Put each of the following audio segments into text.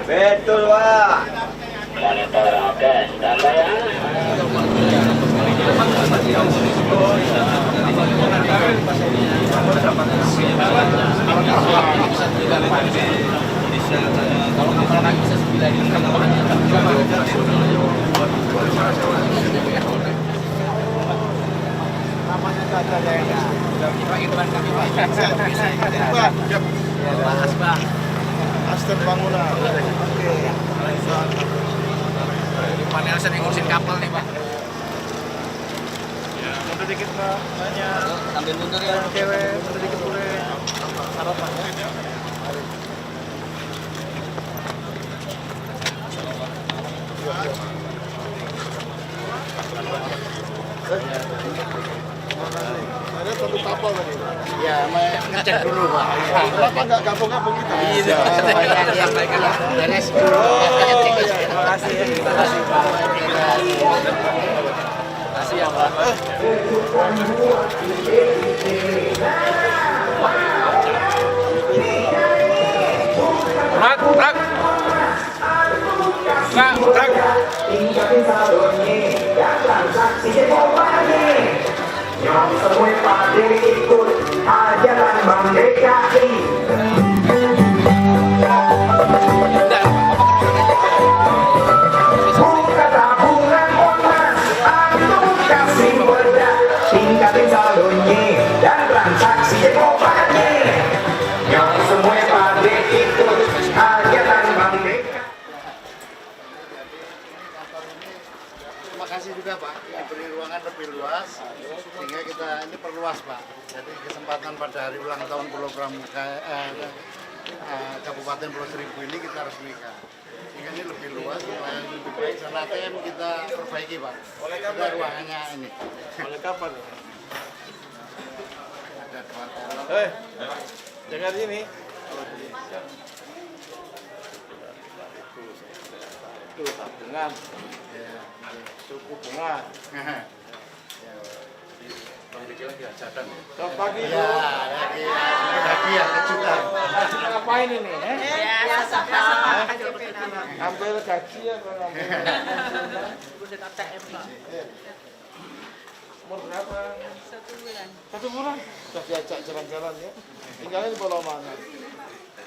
Betul, Pak. Monitor, oke, standby ya. Kalau kapal lagi bisa 9 ini Namanya saja ya. Pak iklan kami Pak. Bisa ikutin, Pak. Bahas Pak. Aster bangunan. Oke. Pak Nelson yang ngurusin kapal nih Pak. Mundur dikit, Pak. Banyak. Sambil mundur ya. Cewek, mundur dikit boleh. Sarapan ya. Ada satu kapal tadi. Ya, ngecek dulu Pak. Kenapa nggak gabung-gabung kita? Iya, sampaikan lah. Beres dulu. Terima kasih. Terima kasih, Pak. Kasih ya Pak. Rak. Yang semua pada ikut ajaran Bank DKI. Buka tabungan online atau kasih berat, tingkatin saldonya dan transaksi ekonomi. Yang semua pada ikut ajaran Bank DKI. Terima kasih juga Pak, diberi ruangan lebih luas sehingga kita ini perluas Pak. Jadi kesempatan pada hari ulang tahun Pulau Pramuka Kabupaten Pulau Seribu ini kita resmikan. Sehingga ini lebih luas, lebih baik. Sana ATM kita perbaiki Pak. Ada ruangannya ini. Oleh kapan? Ada 2 teller. Dengar ini. Tuh, tabungan. Suku bunga. Selamat pagi, Bu. Ya, hadiah kejutan. Ngapain ini? Biasa Ambil gaji atau ngambil? urusan ATM Pak. Umur berapa? 1 bulan. 1 bulan. Sudah diajak jalan-jalan ya. Tinggalnya di Pulau mana?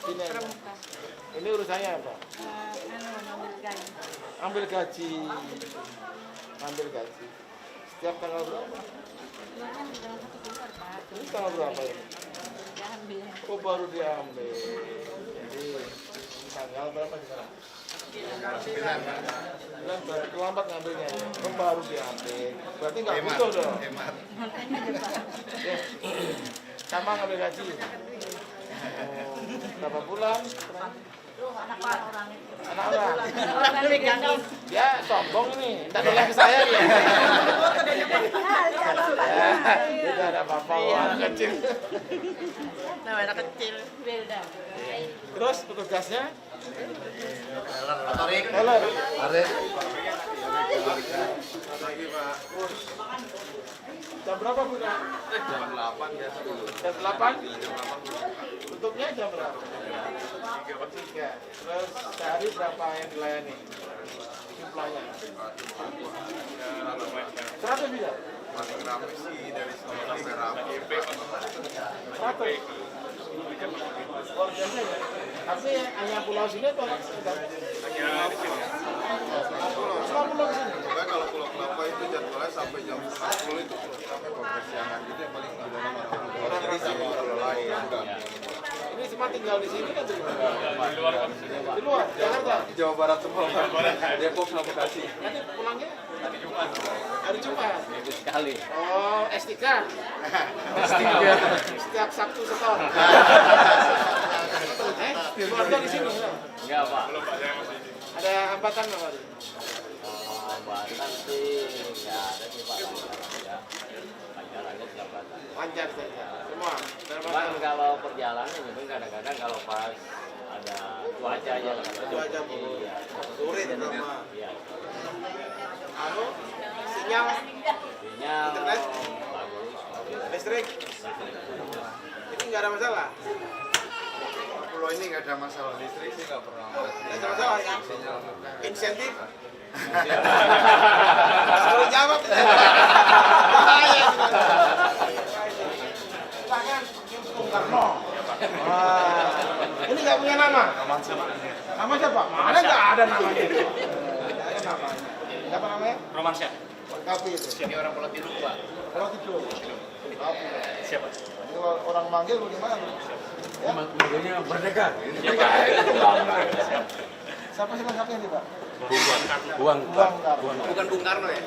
Sini. Pramuka. Ini urusannya apa? Ngambil gaji. Ambil gaji. Ambil gaji. Setiap tanggal berapa? Bulan dalam 1 bulan Pak. Ini tanggal berapa ini? Diambil. Oh, baru diambil. Jadi tanggal berapa sekarang? 9 berarti terlambat ngambilnya ya. Oh, baru diambil. Berarti nggak butuh dong. Hemat. Makanya aja Pak. Ya. Sama ngambil gaji. Oh, berapa bulan? Anak orang itu. Anak orang. Orang megangin. Ya, sombong ini. Entar bilang ke saya ya. Tidak ada apa-apa. Anak kecil. Nah, anak kecil. Beda. Terus petugasnya? Tarik. Teller. Tarik. Jam berapa buka? Jam 8 biasa dulu. Jam 8? Tutupnya jam berapa? 3. Terus sehari berapa yang dilayani? Jumlahnya? 100 bisa? Paling ramai sih dari sini sampai ramai. 100? Luar biasa ya? Tapi hanya pulau sini atau? Hanya di sini. 50 sini? Pokoknya kalau Pulau Kelapa itu jadwalnya sampai jam 10 itu sampai pembersihan gitu yang paling orang jadi sama orang lain. Ini cuma tinggal di sini kan? Di luar? Di luar? Jakarta? Jawa Barat semua. Depok sama Bekasi. Nanti pulangnya? Hari Jumat? Itu sekali. Oh, S3? Setiap Sabtu setor? Keluarga di sini? Enggak Pak. Ada hambatan nggak Pak? Hambatan sih enggak ada sih Pak. Lancar aja hambatan. Lancar saja. Semua? Cuman kalau perjalanan itu kadang-kadang kalau pas ada cuaca aja. Cuaca buruk. Iya. Sore terutama. Iya. Anu, sinyal, Sinyal Internet? bagus. listrik. Ini nggak ada masalah. pulau ini nggak ada masalah listrik sih, nggak pernah. Sama-sama ya. Insentif. Kalau jawab. Bahaya. Silakan Bung Karno. Ini nggak punya nama. Nama siapa? Mana nggak ada namanya. Siapa namanya? Romansyah. Kapi itu. Ini orang Pulau Tidung, Pak. Kalau tidur. Kapi. Siapa? Kalau orang manggil bagaimana? Ya? Manggilnya Merdeka. Siapa ini, Pak? Buang. Bukan Bung Karno ya?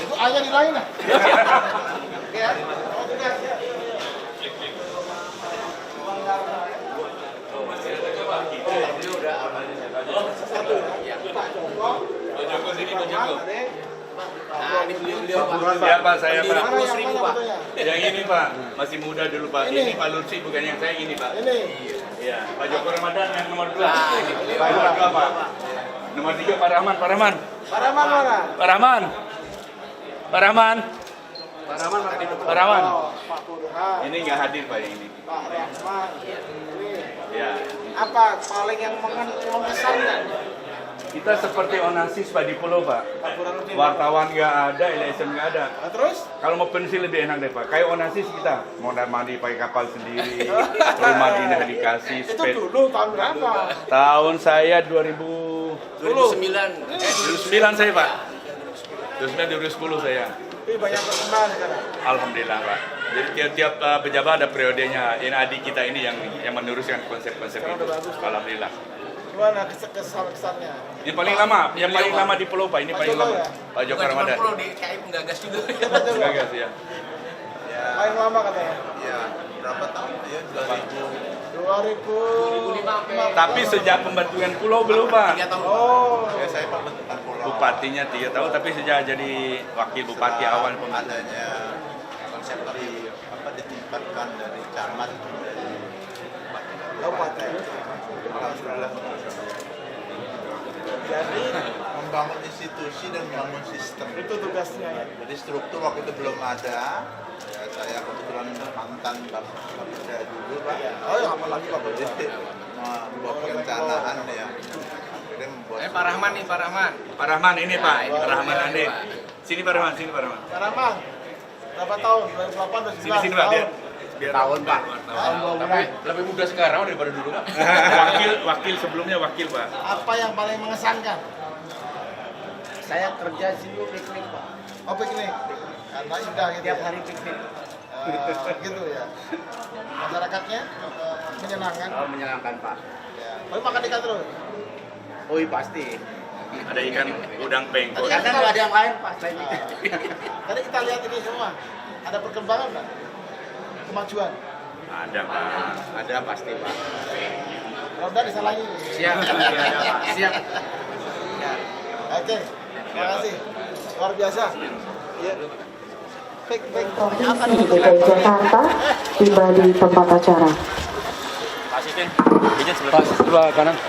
Itu ayah di lain lah. Ya. Oh, tugas. Pak Joko sini, Pak Joko. Nah, ini beliau Ya Pak, saya Pak. Mana yang mana Pak. fotonya? Yang ini Pak, masih muda dulu Pak. Ini Pak Lutfi, bukan yang saya ini Pak. Ini. Iya, Pak Joko Ramadan yang nomor 2. Nomor 2 Pak. Nomor 3 Pak Rahman, Pak Rahman. Pak Rahman mana? Pak Rahman. Pak Rahman. Pak Rahman. Oh, Pak Burhan. Ini nggak hadir Pak yang ini. Pak Rahman. Ini. Ya. Apa paling yang mengesankan? Kita seperti onasis Pak di pulau Pak. Pak Burhan lebih. Wartawan nggak ada, LSM nggak ada. Nah, terus? Kalau mau pensil lebih enak deh Pak. Kayak onasis kita, mau mandi pakai kapal sendiri, rumah dinah dikasih, Itu dulu tahun berapa? Tahun saya 2009 saya Pak. 2009 2010 saya. Ini banyak berkembang sekarang. Alhamdulillah Pak. Jadi tiap-tiap pejabat ada periodenya. Ini adik kita ini yang meneruskan konsep-konsep itu. Alhamdulillah. Gimana kesan-kesannya? Ini paling lama, yang paling lama di pulau Pak. Ini paling lama. Pak Joko Ramadan. di KI penggagas juga. Gagas ya. Paling lama katanya. Iya, berapa tahun? Ya, 2005. Tapi sejak pembentukan pulau belum Pak. 3 tahun. Oh. Ya, saya pembentukan pulau. Bupatinya 3 tahun, tapi sejak jadi wakil bupati awal pembentukan. Adanya konsep ditingkatkan dari camat dari Kabupaten. Alhamdulillah. Jadi Membangun institusi dan membangun sistem. itu tugasnya ya. Jadi struktur waktu itu belum ada. Ya, saya kebetulan mantan Bapeda dulu Pak. Oh ya, apalagi Pak Jadi membuat perencanaan ya. Akhirnya membuat. Pak Rahman nih, Pak Rahman. Pak Rahman ini Pak, ini Pak Rahman Pak. Ande. Sini Pak Rahman, sini Pak Rahman. Pak Rahman, berapa tahun? 2008 atau 2009? Sini Pak, biar Tahun, Pak. Tahun 2 bulan. Lebih muda sekarang daripada dulu, Pak. wakil sebelumnya wakil Pak. Apa yang paling mengesankan? Saya kerja sini piknik, Pak. Oh, piknik. Karena indah gitu. Tiap ya? hari piknik. Gitu ya. Masyarakatnya menyenangkan. Oh, menyenangkan, Pak. Ya. Tapi makan ikan terus. Oh, iya, pasti. Ada ikan udang pengkol. Kadang nggak ada yang lain, Pak. Selain Ah. ikan. Tadi kita lihat ini semua. Ada perkembangan nggak? Kemajuan. Ada Pak. Ada pasti, Pak. Kalau udah disalahin. Siap. Siap. Oke. Terima kasih. Luar biasa. Iya. Baik, baik. Provinsi DKI Jakarta tiba di tempat acara. Asisten, izin sebelah kanan.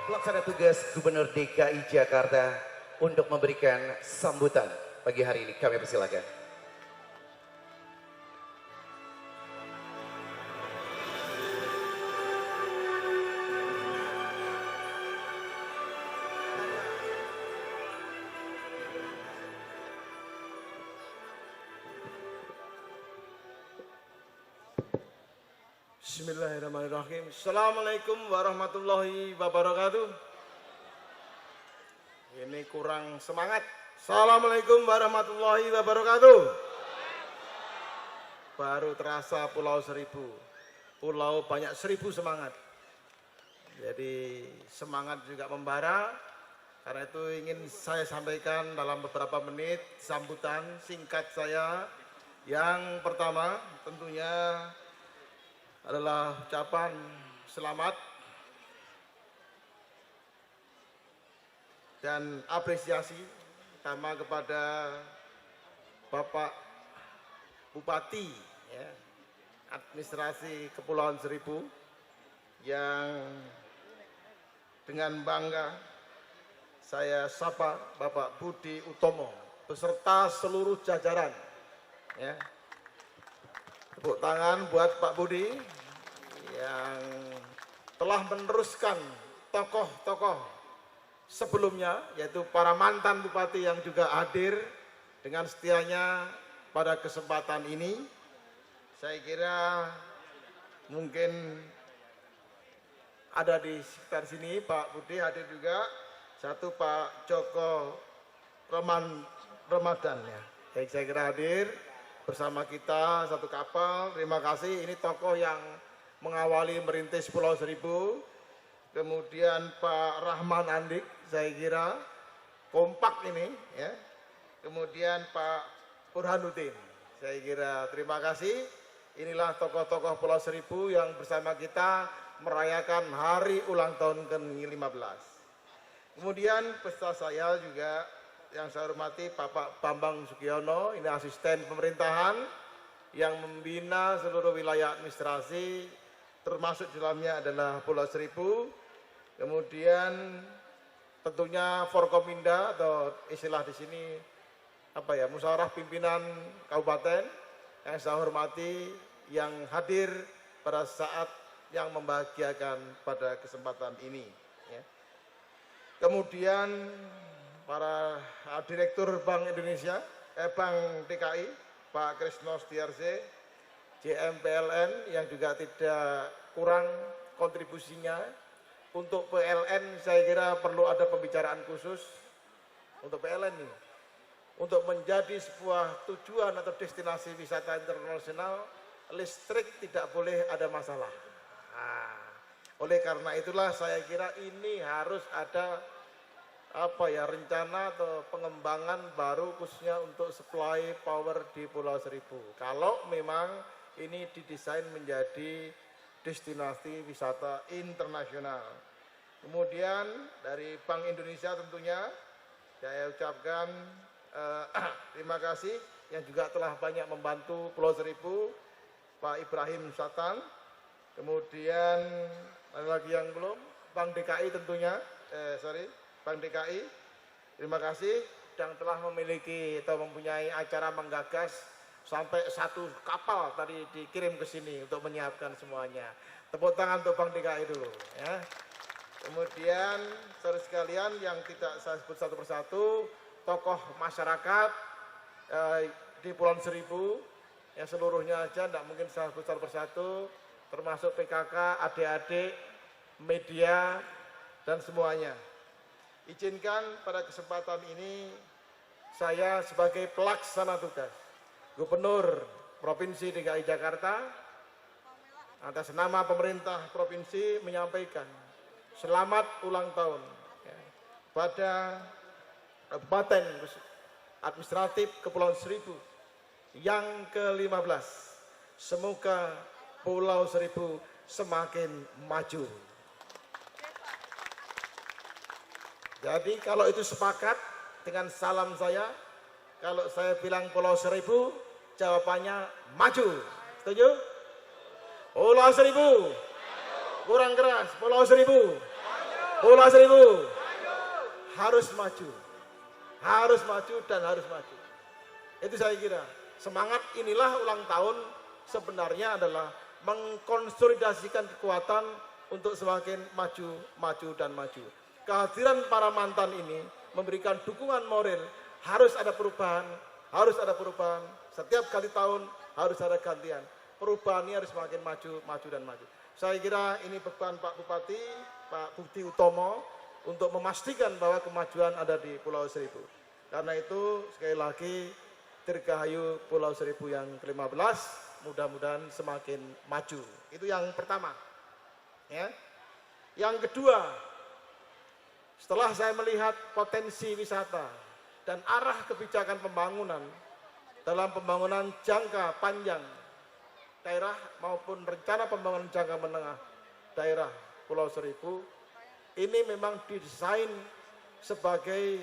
Pelaksana tugas Gubernur DKI Jakarta untuk memberikan sambutan pagi hari ini. Kami persilakan. Bismillahirrahmanirrahim. Assalamualaikum warahmatullahi wabarakatuh. Ini kurang semangat. Assalamualaikum warahmatullahi wabarakatuh. Baru terasa Pulau Seribu. Pulau banyak seribu semangat. Jadi semangat juga membara. Karena itu ingin saya sampaikan dalam beberapa menit sambutan singkat saya. Yang pertama tentunya adalah ucapan selamat dan apresiasi pertama kepada Bapak Bupati ya, Administrasi Kepulauan Seribu yang dengan bangga saya sapa Bapak Budi Utomo beserta seluruh jajaran ya. Tepuk tangan buat Pak Budi yang telah meneruskan tokoh-tokoh sebelumnya, yaitu para mantan bupati yang juga hadir dengan setianya pada kesempatan ini. Saya kira mungkin ada di sekitar sini Pak Budi hadir juga, satu Pak Joko Ramadan ya. Baik, saya kira hadir bersama kita satu kapal. Terima kasih, ini tokoh yang mengawali merintis Pulau Seribu. Kemudian Pak Rahman Andik, saya kira kompak ini ya. Kemudian Pak Burhanuddin, saya kira terima kasih. Inilah tokoh-tokoh Pulau Seribu yang bersama kita merayakan hari ulang tahun ke-15. Kemudian peserta saya juga yang saya hormati Bapak Bambang Sugiono, ini asisten pemerintahan yang membina seluruh wilayah administrasi, termasuk di dalamnya adalah Pulau Seribu. Kemudian tentunya Forkominda atau istilah di sini apa ya, musyawarah pimpinan kabupaten yang saya hormati, yang hadir pada saat yang membahagiakan pada kesempatan ini. Ya. Kemudian para Direktur Bank Indonesia, Bank DKI, Pak Krisno Setiarse, JM PLN yang juga tidak kurang kontribusinya. Untuk PLN saya kira perlu ada pembicaraan khusus untuk PLN ini. Untuk menjadi sebuah tujuan atau destinasi wisata internasional, listrik tidak boleh ada masalah. Nah, oleh karena itulah saya kira ini harus ada rencana atau pengembangan baru khususnya untuk supply power di Pulau Seribu. Kalau memang ini didesain menjadi destinasi wisata internasional. Kemudian dari Bank Indonesia tentunya saya ucapkan terima kasih yang juga telah banyak membantu Pulau Seribu, Pak Ibrahim Satan. Kemudian ada lagi yang belum, Bank DKI tentunya, Bank DKI, terima kasih yang telah memiliki atau mempunyai acara menggagas sampai satu kapal tadi dikirim ke sini untuk menyiapkan semuanya. Tepuk tangan untuk Bank DKI dulu ya. Kemudian saudara sekalian yang tidak saya sebut satu persatu, tokoh masyarakat di Pulau Seribu yang seluruhnya aja tidak mungkin saya sebut satu persatu, termasuk PKK, adik-adik, media dan semuanya. Izinkan pada kesempatan ini saya sebagai pelaksana tugas Gubernur Provinsi DKI Jakarta atas nama pemerintah provinsi menyampaikan selamat ulang tahun ya, pada Kabupaten Administratif Kepulauan Seribu yang ke-15. Semoga Pulau Seribu semakin maju. Jadi kalau itu sepakat dengan salam saya, kalau saya bilang Pulau Seribu, jawabannya maju. Setuju? Pulau Seribu. Kurang keras, Pulau Seribu. Pulau Seribu harus maju. Harus maju dan harus maju. Itu saya kira. Semangat inilah ulang tahun sebenarnya adalah mengkonsolidasikan kekuatan untuk semakin maju, maju dan maju. Kehadiran para mantan ini memberikan dukungan moral, harus ada perubahan, harus ada perubahan. Setiap kali tahun harus ada gantian. Perubahan ini harus semakin maju, maju dan maju. Saya kira ini beban Pak Bupati, Pak Budi Utomo untuk memastikan bahwa kemajuan ada di Pulau Seribu. Karena itu sekali lagi Dirgahayu Pulau Seribu yang ke-15 mudah-mudahan semakin maju. Itu yang pertama. Ya. Yang kedua, setelah saya melihat potensi wisata dan arah kebijakan pembangunan dalam pembangunan jangka panjang daerah maupun rencana pembangunan jangka menengah daerah Pulau Seribu, ini memang didesain sebagai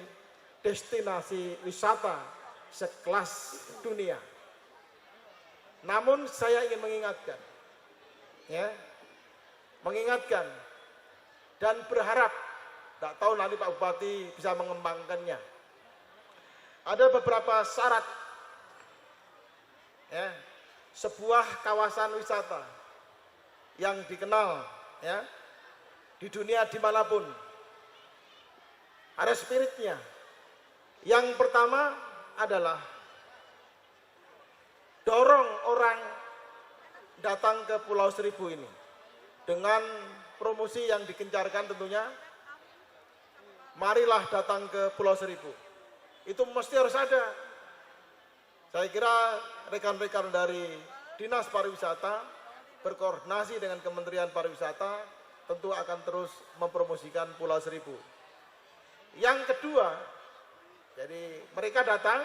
destinasi wisata sekelas dunia. Namun saya ingin mengingatkan, ya, mengingatkan dan berharap, tak tahu nanti Pak Bupati bisa mengembangkannya. Ada beberapa syarat, ya, sebuah kawasan wisata yang dikenal, ya, di dunia dimanapun ada spiritnya. Yang pertama adalah dorong orang datang ke Pulau Seribu ini dengan promosi yang digencarkan tentunya. Marilah datang ke Pulau Seribu. Itu mesti harus ada. Saya kira rekan-rekan dari Dinas Pariwisata berkoordinasi dengan Kementerian Pariwisata tentu akan terus mempromosikan Pulau Seribu. Yang kedua, jadi mereka datang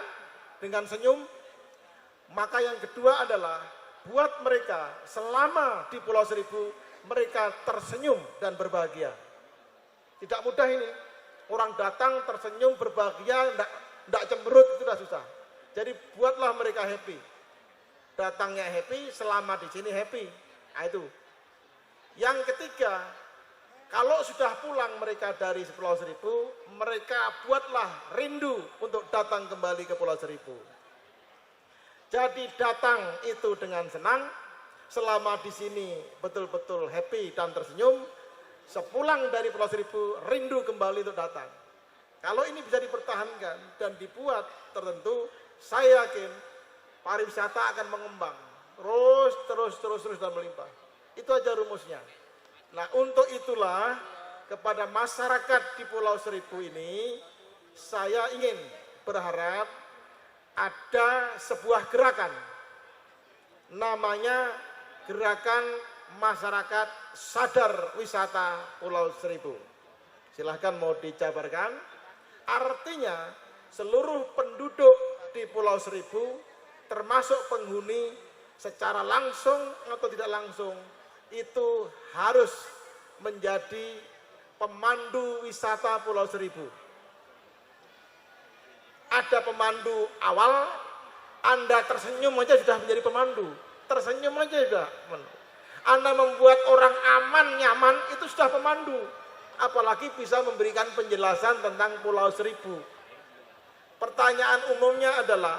dengan senyum, maka yang kedua adalah buat mereka selama di Pulau Seribu mereka tersenyum dan berbahagia. Tidak mudah ini, orang datang tersenyum berbahagia, tidak cemberut, itu sudah susah. Jadi buatlah mereka happy, datangnya happy, selama di sini happy. Nah, itu. Yang ketiga, kalau sudah pulang mereka dari Pulau Seribu, mereka buatlah rindu untuk datang kembali ke Pulau Seribu. Jadi datang itu dengan senang, selama di sini betul-betul happy dan tersenyum, sepulang dari Pulau Seribu rindu kembali untuk datang. Kalau ini bisa dipertahankan dan dibuat tertentu, saya yakin pariwisata akan mengembang terus dan melimpah. Itu aja rumusnya. Nah, untuk itulah kepada masyarakat di Pulau Seribu ini saya ingin berharap ada sebuah gerakan, namanya Gerakan Masyarakat Sadar Wisata Pulau Seribu. Silahkan mau dijabarkan. Artinya seluruh penduduk di Pulau Seribu termasuk penghuni secara langsung atau tidak langsung itu harus menjadi pemandu wisata Pulau Seribu. Ada pemandu awal, Anda tersenyum aja sudah menjadi pemandu. Tersenyum aja sudah. Anda membuat orang aman, nyaman, itu sudah pemandu. Apalagi bisa memberikan penjelasan tentang Pulau Seribu. Pertanyaan umumnya adalah,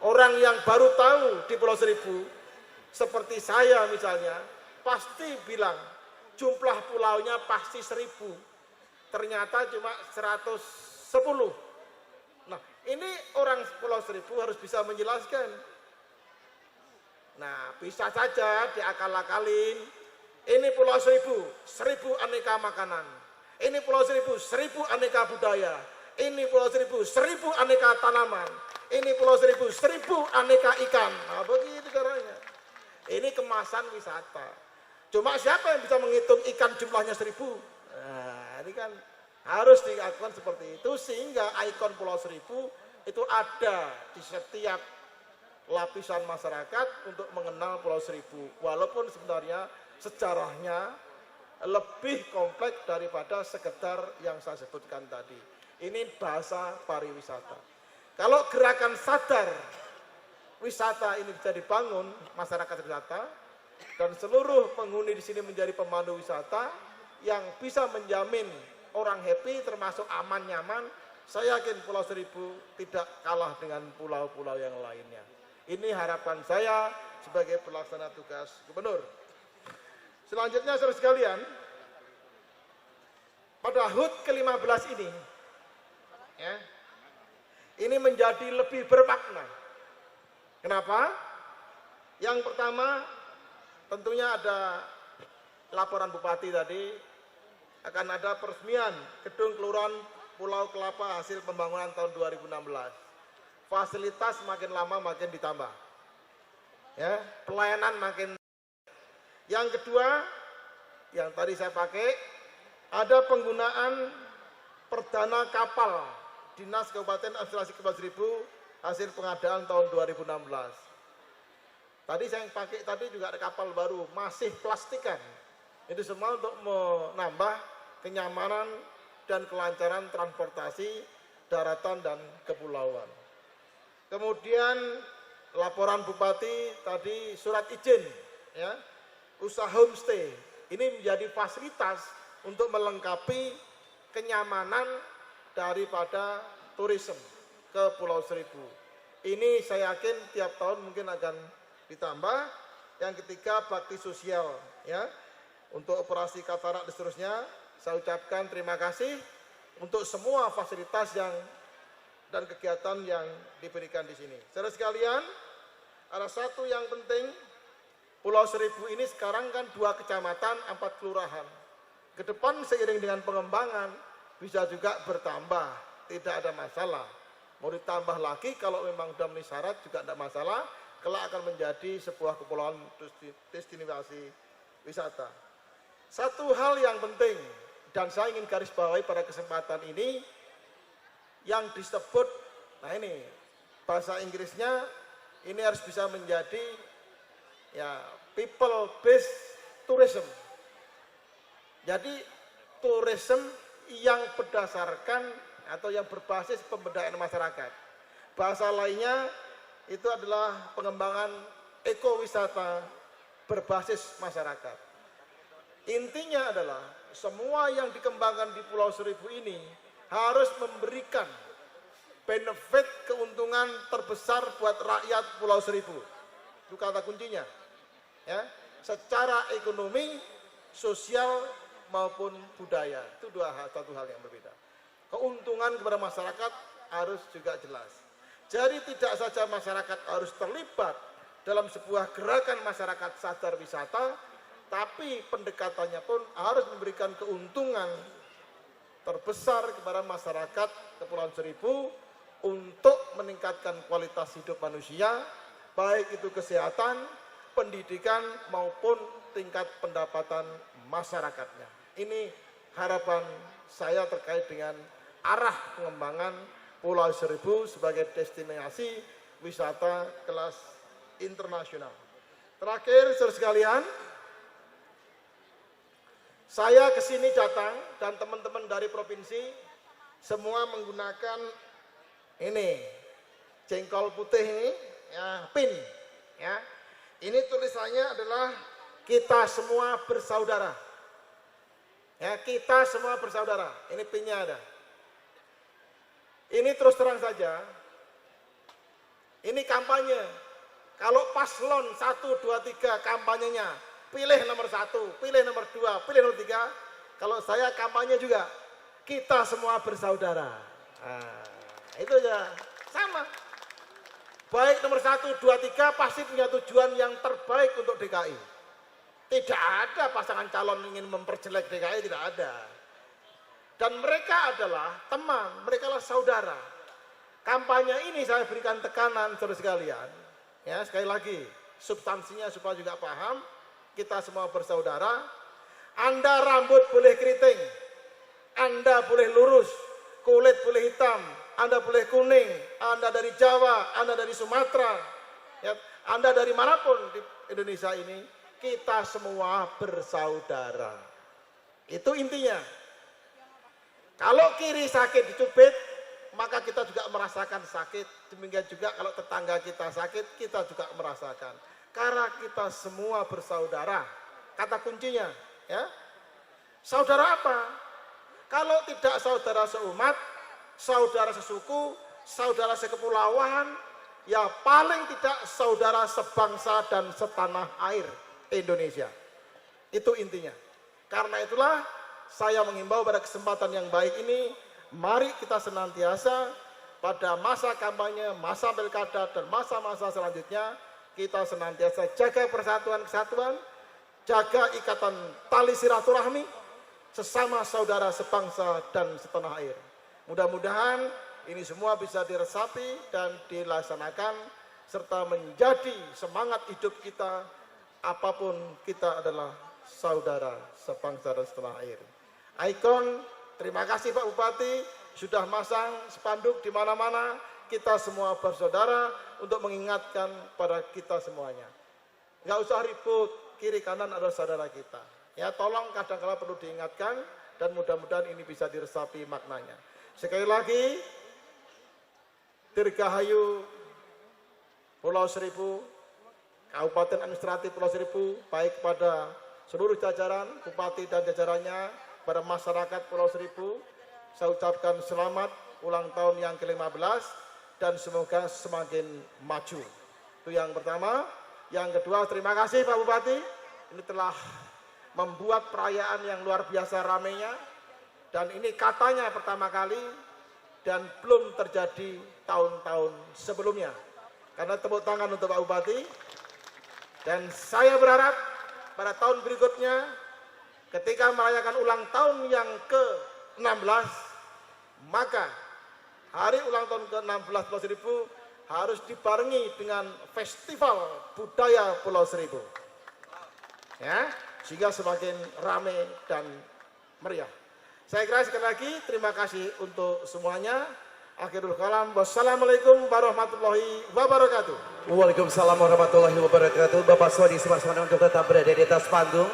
orang yang baru tahu di Pulau Seribu, seperti saya misalnya, pasti bilang, jumlah pulaunya pasti 1000. Ternyata cuma 110. Nah, ini orang Pulau Seribu harus bisa menjelaskan. Nah, bisa saja diakal-akalin. Ini Pulau Seribu, 1000 aneka makanan. Ini Pulau Seribu, 1000 aneka budaya. Ini Pulau Seribu, 1000 aneka tanaman. Ini Pulau Seribu, 1000 aneka ikan. Nah, begitu caranya. Ini kemasan wisata. Cuma siapa yang bisa menghitung ikan jumlahnya 1000? Nah, ini kan harus dilakukan seperti itu sehingga ikon Pulau Seribu itu ada di setiap lapisan masyarakat untuk mengenal Pulau Seribu. Walaupun sebenarnya sejarahnya lebih kompleks daripada sekedar yang saya sebutkan tadi. Ini bahasa pariwisata. Kalau gerakan sadar wisata ini bisa dibangun, masyarakat wisata, dan seluruh penghuni di sini menjadi pemandu wisata, yang bisa menjamin orang happy termasuk aman nyaman, saya yakin Pulau Seribu tidak kalah dengan pulau-pulau yang lainnya. Ini harapan saya sebagai pelaksana tugas gubernur. Selanjutnya saudara sekalian, pada HUT ke-15 ini, ya, ini menjadi lebih bermakna. Kenapa? Yang pertama, tentunya ada laporan Bupati tadi, akan ada peresmian gedung kelurahan Pulau Kelapa hasil pembangunan tahun 2016. Fasilitas makin lama makin ditambah, ya, pelayanan makin. Yang kedua, yang tadi saya pakai, ada penggunaan perdana kapal Dinas Kabupaten Administrasi Kepulauan Seribu hasil pengadaan tahun 2016. Tadi saya pakai tadi juga ada kapal baru, masih plastikan. Itu semua untuk menambah kenyamanan dan kelancaran transportasi daratan dan kepulauan. Kemudian laporan Bupati tadi surat izin, ya, usaha homestay. Ini menjadi fasilitas untuk melengkapi kenyamanan daripada turisme ke Pulau Seribu. Ini saya yakin tiap tahun mungkin akan ditambah. Yang ketiga, bakti sosial, ya, untuk operasi katarak dan seterusnya. Saya ucapkan terima kasih untuk semua fasilitas dan kegiatan yang diberikan di sini. Saudara sekalian, ada satu yang penting, Pulau Seribu ini sekarang kan 2 kecamatan, 4 kelurahan. Ke depan seiring dengan pengembangan bisa juga bertambah, tidak ada masalah. Mau ditambah lagi kalau memang sudah memenuhi syarat juga tidak masalah, kelak akan menjadi sebuah kepulauan destinasi wisata. Satu hal yang penting, dan saya ingin garis bawahi pada kesempatan ini, yang disebut, nah ini, bahasa Inggrisnya, ini harus bisa menjadi, ya, people based tourism. Jadi, tourism yang berdasarkan atau yang berbasis pemberdayaan masyarakat. Bahasa lainnya, itu adalah pengembangan ekowisata berbasis masyarakat. Intinya adalah semua yang dikembangkan di Pulau Seribu ini harus memberikan benefit keuntungan terbesar buat rakyat Pulau Seribu. Itu kata kuncinya, ya, secara ekonomi, sosial maupun budaya. Itu satu hal yang berbeda. Keuntungan kepada masyarakat harus juga jelas. Jadi tidak saja masyarakat harus terlibat dalam sebuah gerakan masyarakat sadar wisata, tapi pendekatannya pun harus memberikan keuntungan terbesar kepada masyarakat Kepulauan Seribu untuk meningkatkan kualitas hidup manusia, baik itu kesehatan, pendidikan maupun tingkat pendapatan masyarakatnya. Ini harapan saya terkait dengan arah pengembangan Pulau Seribu sebagai destinasi wisata kelas internasional. Terakhir, saudara sekalian, saya kesini datang dan teman-teman dari provinsi semua menggunakan ini jengkol putih ini, ya, pin, ya. Ini tulisannya adalah kita semua bersaudara. Ya, kita semua bersaudara. Ini pinnya ada. Ini terus terang saja. Ini kampanye. Kalau paslon 1, 2, 3 kampanyenya, pilih nomor 1, pilih nomor 2, pilih nomor 3. Kalau saya kampanye juga, kita semua bersaudara. Nah, itu aja. Sama. Baik nomor 1, 2, 3 pasti punya tujuan yang terbaik untuk DKI. Tidak ada pasangan calon ingin memperjelek DKI, tidak ada. Dan mereka adalah teman, mereka adalah saudara. Kampanye ini saya berikan tekanan saudara sekalian. Ya, sekali lagi, substansinya supaya juga paham, kita semua bersaudara. Anda rambut boleh keriting, Anda boleh lurus, kulit boleh hitam, Anda boleh kuning, Anda dari Jawa, Anda dari Sumatera, ya, Anda dari manapun di Indonesia ini, kita semua bersaudara. Itu intinya. Kalau kiri sakit dicubit, maka kita juga merasakan sakit. Demikian juga kalau tetangga kita sakit, kita juga merasakan. Karena kita semua bersaudara. Kata kuncinya, ya. Saudara apa? Kalau tidak saudara seumat, saudara sesuku, saudara sekepulauan, ya paling tidak saudara sebangsa dan setanah air Indonesia. Itu intinya. Karena itulah saya mengimbau pada kesempatan yang baik ini, mari kita senantiasa pada masa kampanye, masa pilkada, dan masa-masa selanjutnya, kita senantiasa jaga persatuan kesatuan, jaga ikatan tali silaturahmi sesama saudara sebangsa dan setanah air. Mudah-mudahan ini semua bisa diresapi dan dilaksanakan serta menjadi semangat hidup kita, apapun kita adalah saudara sebangsa dan setanah air. Ikon, terima kasih Pak Bupati sudah masang spanduk di mana-mana, kita semua bersaudara untuk mengingatkan pada kita semuanya. Nggak usah ribut, kiri kanan adalah saudara kita. Ya, tolong kadang-kala perlu diingatkan dan mudah-mudahan ini bisa diresapi maknanya. Sekali lagi, Dirgahayu Pulau Seribu, Kabupaten Administratif Pulau Seribu, baik kepada seluruh jajaran, Bupati dan jajarannya, pada masyarakat Pulau Seribu, saya ucapkan selamat ulang tahun yang ke-15 dan semoga semakin maju. Itu yang pertama. Yang kedua, terima kasih Pak Bupati, ini telah membuat perayaan yang luar biasa ramainya, dan ini katanya pertama kali dan belum terjadi tahun-tahun sebelumnya. Karena tepuk tangan untuk Pak Bupati, dan saya berharap pada tahun berikutnya ketika merayakan ulang tahun yang ke-16, maka hari ulang tahun ke-16 Pulau Seribu harus dibarengi dengan festival budaya Pulau Seribu. Ya, sehingga semakin ramai dan meriah. Saya kira sekali lagi terima kasih untuk semuanya. Akhirul kalam, wassalamualaikum warahmatullahi wabarakatuh. Waalaikumsalam warahmatullahi wabarakatuh. Bapak Swadi Sumarsono untuk tetap berada di atas panggung.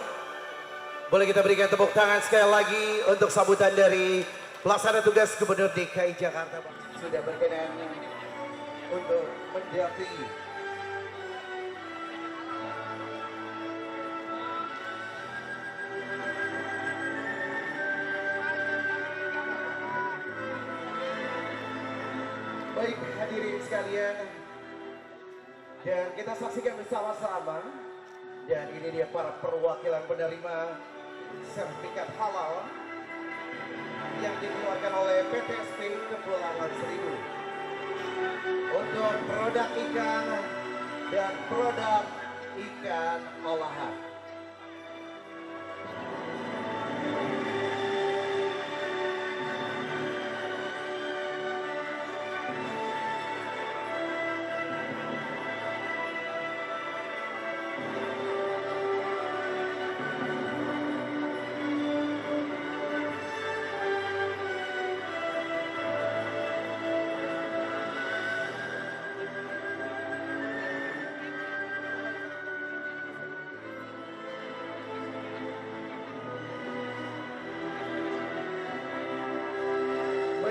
Boleh kita berikan tepuk tangan sekali lagi untuk sambutan dari pelaksana tugas Gubernur DKI Jakarta. Sudah berkenan untuk mendampingi. Baik hadirin sekalian, dan kita saksikan bersama-sama, dan ini dia para perwakilan penerima sertifikat halal yang dikeluarkan oleh PTSP Kepulauan Seribu untuk produk ikan dan produk ikan olahan.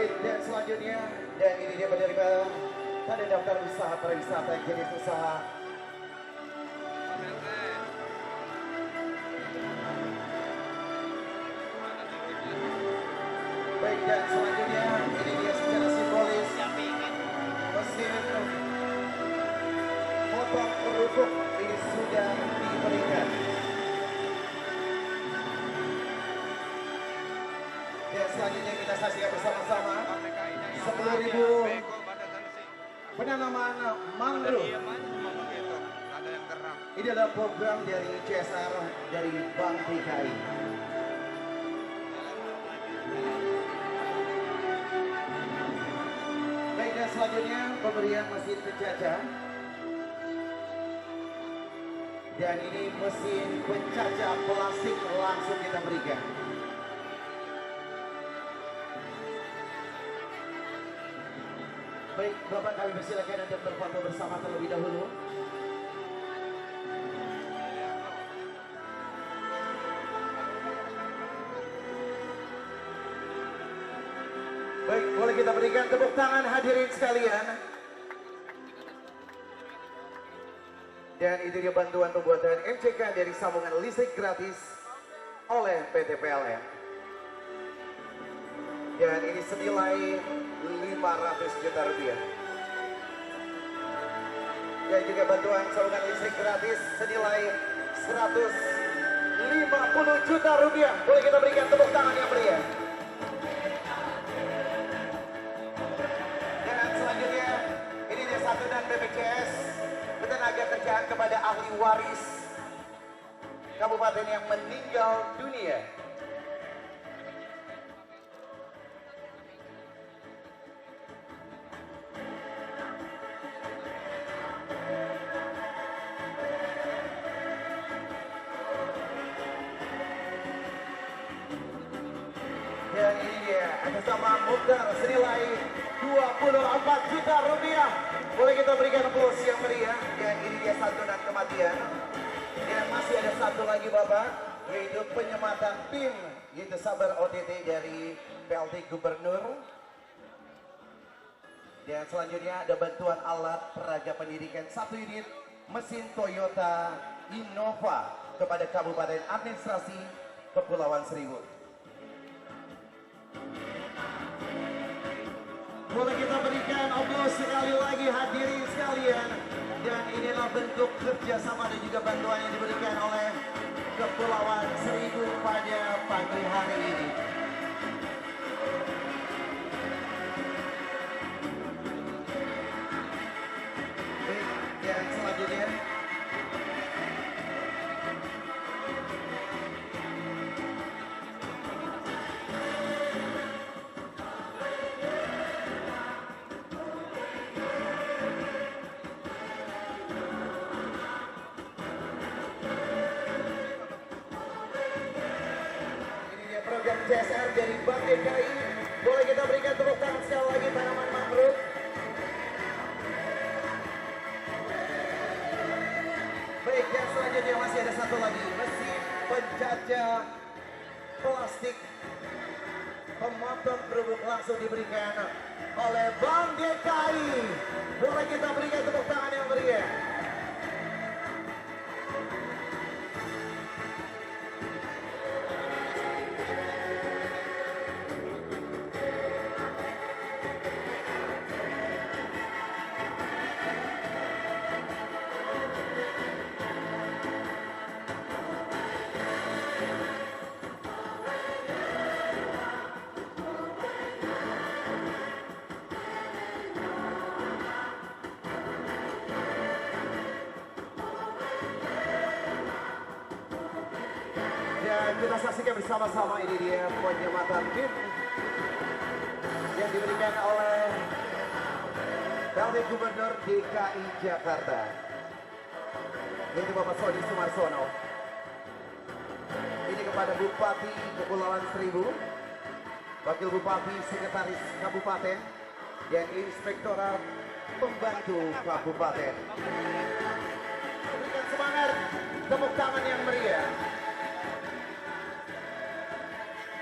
Dan selanjutnya, dan ini dia penerima tanda daftar usaha pariwisata yang jenis usaha baik, dan selanjutnya ini dia secara simbolis mesin potong kerupuk ini sudah diberikan. Dan selanjutnya kita saksikan bersama-sama 10.000 penanaman mangrove. Ini adalah program dari CSR dari Bank DKI. Baik, dan selanjutnya pemberian mesin penjajah. Dan ini mesin pencacah plastik langsung kita berikan. Baik, Bapak kami persilakan untuk berfoto bersama terlebih dahulu. Baik, boleh kita berikan tepuk tangan hadirin sekalian. Dan itu dia bantuan pembuatan MCK dari sambungan listrik gratis oleh PT PLN. Dan ini senilai 500 juta rupiah. Dan juga bantuan saluran listrik gratis senilai 150 juta rupiah. Boleh kita berikan tepuk tangan yang meriah. Dan selanjutnya ini D1 dan BPJS ketenaga kerjaan kepada ahli waris kabupaten yang meninggal dunia. Dan ini dia atas nama Mukhtar senilai 24 juta rupiah. Boleh kita berikan aplaus yang meriah. Dan ini dia santunan kematian. Dan masih ada satu lagi Bapak, yaitu penyematan tim, yaitu Sabar OTT dari PLT Gubernur. Dan selanjutnya ada bantuan alat peraga pendidikan 1 unit mesin Toyota Innova kepada Kabupaten Administrasi Kepulauan Seribu. Boleh kita berikan aplaus sekali lagi hadirin sekalian. Dan inilah bentuk kerjasama dan juga bantuan yang diberikan oleh Kepulauan Seribu pada pagi hari ini. Baik, dan selanjutnya program CSR dari Bank DKI. Boleh kita berikan tepuk tangan sekali lagi tanaman mangrove. Baik, yang selanjutnya masih ada satu lagi mesin penjajah plastik pemotong kerupuk langsung diberikan oleh Bank DKI. Boleh kita berikan tepuk tangan yang meriah. Dan kita saksikan bersama-sama ini dia penyematan tim yang diberikan oleh PLT Gubernur DKI Jakarta, yaitu Bapak Sodi Sumarsono. Ini kepada Bupati Kepulauan Seribu, Wakil Bupati, Sekretaris Kabupaten, dan Inspektorat Pembantu Kabupaten. Berikan semangat, tepuk tangan yang meriah.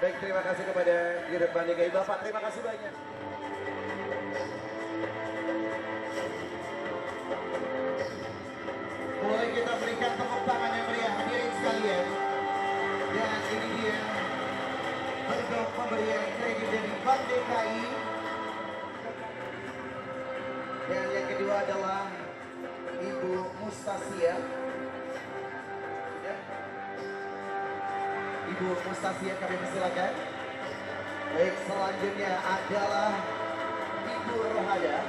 Baik, terima kasih kepada Dirut Bank DKI. Bapak, terima kasih banyak. Boleh kita berikan tepuk tangan yang meriah hadirin sekalian. Dan ini dia bentuk pemberian kredit dari Bank DKI. Dan yang kedua adalah Ibu Mustasia. Ibu Mustasia, kami persilakan. Baik, selanjutnya adalah Ibu Rohaya.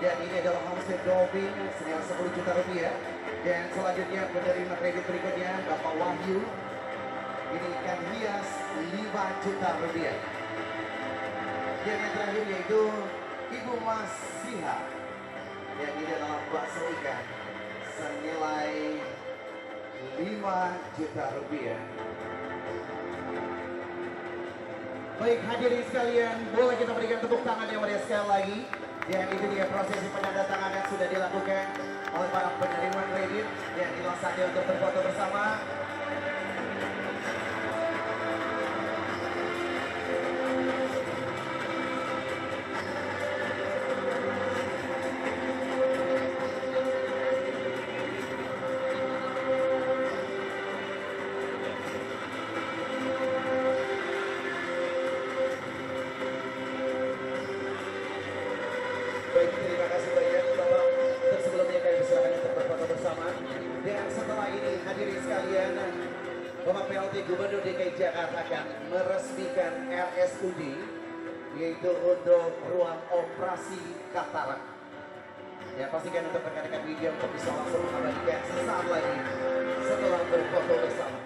Dan ini adalah homestead doping senilai 10 juta rupiah. Dan selanjutnya penerima kredit berikutnya Bapak Wahyu. Ini ikan hias 5 juta rupiah. Dan yang terakhir yaitu Ibu Mas Siha. Dan ini adalah bakso ikan senilai 5 juta rupiah. Baik, hadirin sekalian, boleh kita berikan tepuk tangan yang meriah sekali lagi. Dan itu dia prosesi penandatanganan sudah dilakukan oleh para penerima kredit. Dan inilah saatnya untuk berfoto bersama. Baik, terima kasih banyak Bapak. Sebelumnya kami persilakan untuk berfoto bersama. Dan setelah ini hadirin sekalian, Bapak PLT Gubernur DKI Jakarta akan meresmikan RSUD, yaitu untuk ruang operasi katarak. Ya, pastikan untuk rekan-rekan media untuk bisa langsung mengabadikan sesaat lagi setelah berfoto bersama.